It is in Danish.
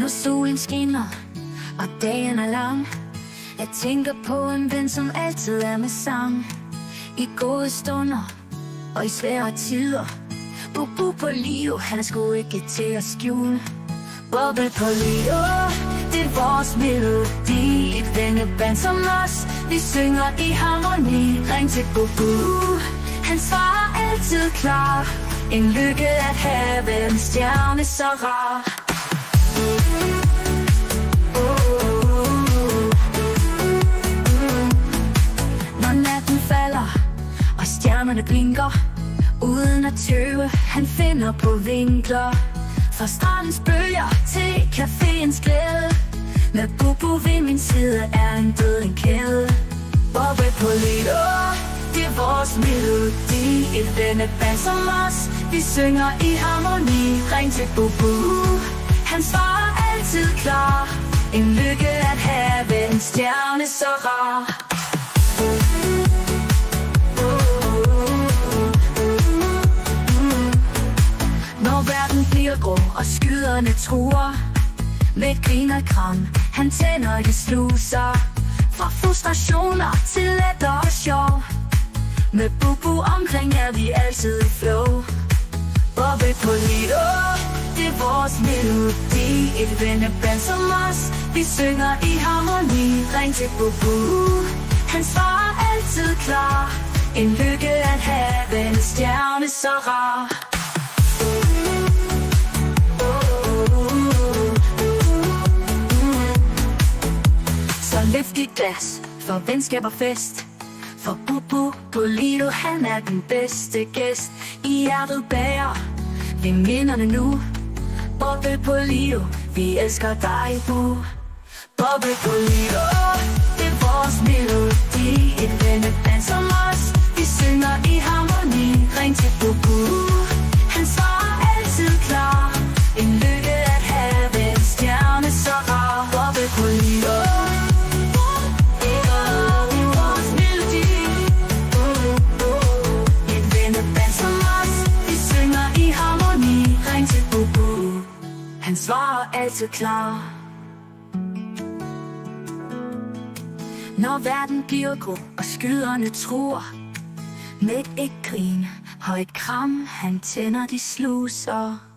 Når solen skinner, og dagen er lang, jeg tænker på en ven, som altid er med sang. I gode stunder, og i svære tider. Bubu på Leo, han er sgu ikke til at skjule. Bobble på Leo, det er vores melodi. Et venneband som os, vi synger i harmoni. Ring til Bubu, han svarer altid klar. En lykke at have en stjerne så rar. Når natten falder, og stjernerne blinker, uden at tøve, han finder på vinkler. Fra strandens bølger til caféens glæde, med Bubu ved min side er en død en kæde. Bobble på Lido, det er vores melodi. Et venneband som os, vi synger i harmoni. Ring til Bubu, han svarer altid klar. En lykke at have en stjerne så rar. Når verden bliver grå og skyderne truer, med et grin og kram, han tænder de sluser. Fra frustrationer til lettere og sjov, med Bubu omkring er vi altid i flow. Bobble på Lido, det er vores melodi. Et venneband som os, vi synger i harmoni. Ring til Bubu, han svarer altid klar. En lykke at have en stjerne så rar. Så løft dit glas for venskab og fest, for Bubu på Lido, han er den bedste gæst. I hjertet bærer vi minderne nu. Bobble på Lido, vi elsker dig, Bu. Bobble på Lido, det er vores melodi. Et venneband som os, vi synger i harmoni. Ring til Bubu, han svarer altid klar. En lykke at have en stjerne så rar. Bobble på Lido, han svarer altid klar. Når verden bliver grå og skyderne truer, med et grin og et kram, han tænder de sluser.